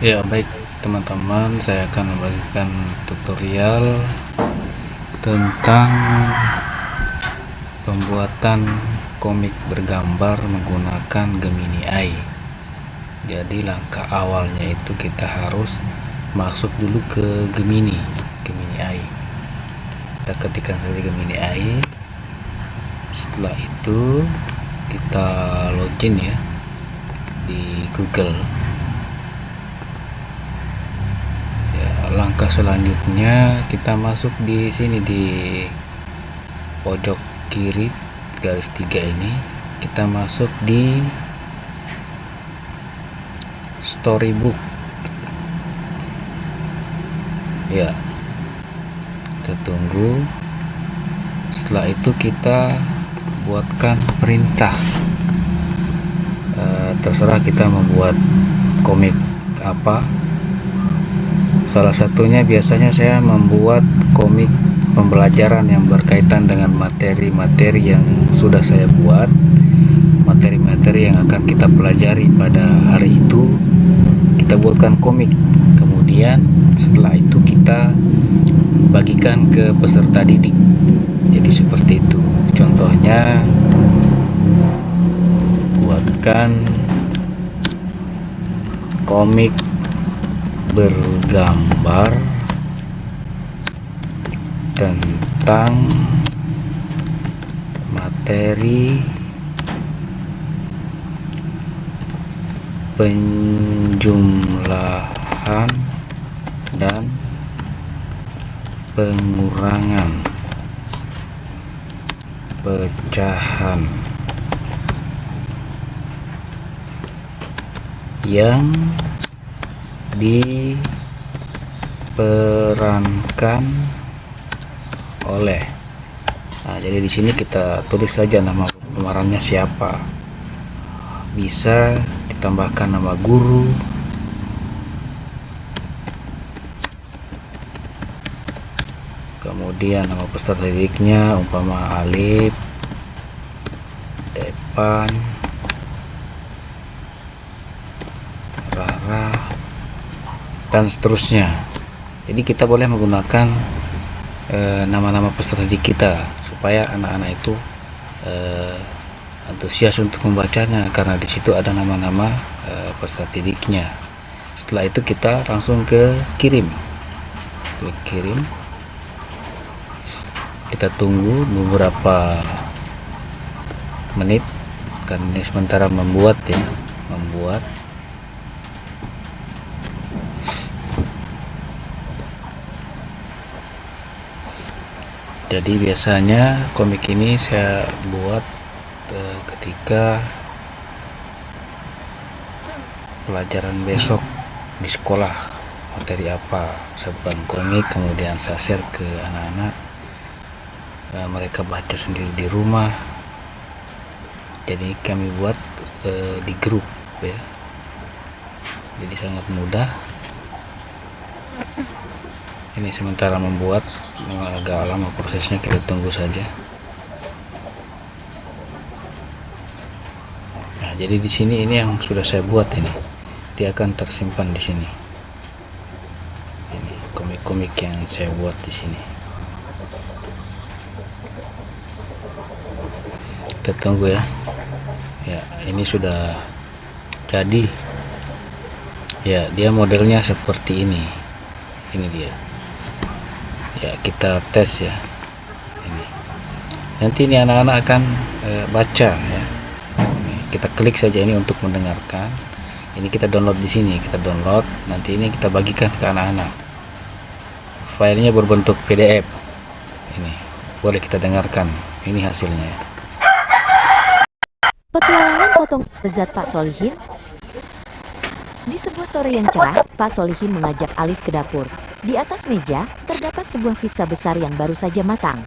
Ya, baik teman-teman, saya akan membagikan tutorial tentang pembuatan komik bergambar menggunakan Gemini AI. Jadi langkah awalnya itu kita harus masuk dulu ke Gemini AI. Kita ketikkan saja Gemini AI. Setelah itu kita login ya di Google. Langkah selanjutnya kita masuk di sini di pojok kiri garis 3 ini, kita masuk di storybook ya, kita tunggu. Setelah itu kita buatkan perintah, terserah kita membuat komik apa. Salah satunya biasanya saya membuat komik pembelajaran yang berkaitan dengan materi-materi yang sudah saya buat, materi-materi yang akan kita pelajari pada hari itu, kita buatkan komik. Kemudian setelah itu kita bagikan ke peserta didik. Jadi seperti itu. Contohnya, buatkan komik bergambar tentang materi penjumlahan dan pengurangan pecahan yang diperankan oleh. Nah, jadi di sini kita tulis saja nama pemerannya siapa. Bisa ditambahkan nama guru, kemudian nama peserta didiknya, umpama Alif, Depan, Rara, dan seterusnya. Jadi kita boleh menggunakan nama-nama peserta didik kita supaya anak-anak itu antusias untuk membacanya, karena di situ ada nama-nama peserta didiknya. Setelah itu kita langsung ke kirim, klik kirim. Kita tunggu beberapa menit karena ini sementara membuat. Jadi biasanya komik ini saya buat ketika pelajaran besok di sekolah, materi apa, saya buat komik, kemudian saya share ke anak-anak, mereka baca sendiri di rumah. Jadi kami buat di grup ya, jadi sangat mudah. Ini sementara membuat agak lama prosesnya, kita tunggu saja. Nah, jadi di sini ini yang sudah saya buat, ini dia akan tersimpan di sini. Ini komik-komik yang saya buat di sini. Kita tunggu ya. Ya, ini sudah jadi. Ya, dia modelnya seperti ini. Ini dia. Ya, kita tes ya. Ini. Nanti ini anak-anak akan baca ya. Ini, kita klik saja ini untuk mendengarkan. Ini kita download di sini, kita download. Nanti ini kita bagikan ke anak-anak. Filenya berbentuk PDF. Ini boleh kita dengarkan. Ini hasilnya. Petualangan potong lezat Pak Solihin. Di sebuah sore yang cerah, Pak Solihin mengajak Alif ke dapur. Di atas meja, terdapat sebuah pizza besar yang baru saja matang.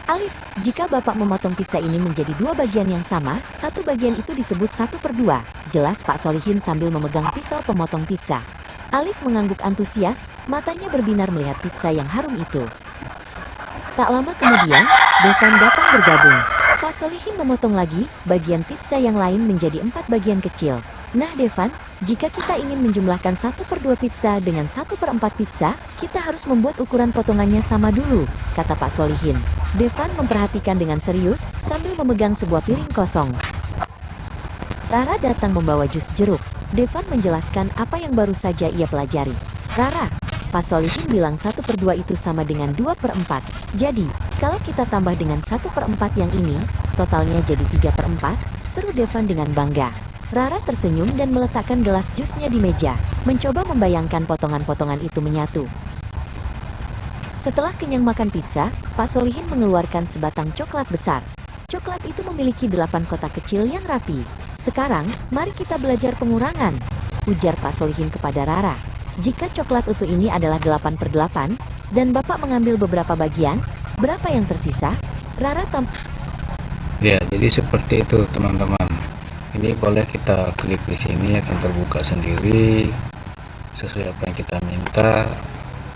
Alif, jika Bapak memotong pizza ini menjadi dua bagian yang sama, satu bagian itu disebut 1/2, jelas Pak Solihin sambil memegang pisau pemotong pizza. Alif mengangguk antusias, matanya berbinar melihat pizza yang harum itu. Tak lama kemudian, Devan datang bergabung. Pak Solihin memotong lagi, bagian pizza yang lain menjadi 4 bagian kecil. Nah Devan, Jika kita ingin menjumlahkan 1/2 pizza dengan 1/4 pizza, kita harus membuat ukuran potongannya sama dulu, kata Pak Solihin. Devan memperhatikan dengan serius sambil memegang sebuah piring kosong. Rara datang membawa jus jeruk. Devan menjelaskan apa yang baru saja ia pelajari. Rara, Pak Solihin bilang 1/2 itu sama dengan 2/4. Jadi, kalau kita tambah dengan 1/4 yang ini, totalnya jadi 3/4, seru Devan dengan bangga. Rara tersenyum dan meletakkan gelas jusnya di meja, mencoba membayangkan potongan-potongan itu menyatu. Setelah kenyang makan pizza, Pak Solihin mengeluarkan sebatang coklat besar. Coklat itu memiliki 8 kotak kecil yang rapi. Sekarang, mari kita belajar pengurangan, ujar Pak Solihin kepada Rara. Jika coklat utuh ini adalah 8/8, dan Bapak mengambil beberapa bagian, berapa yang tersisa? Rara Ya, jadi seperti itu teman-teman. Ini boleh kita klik di sini, akan terbuka sendiri sesuai apa yang kita minta.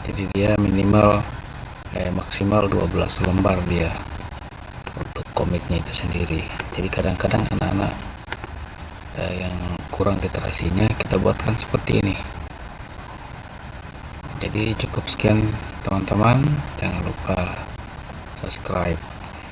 Jadi dia minimal maksimal 12 lembar dia untuk komiknya itu sendiri. Jadi kadang-kadang anak-anak yang kurang literasinya kita buatkan seperti ini. Jadi cukup sekian teman-teman, jangan lupa subscribe.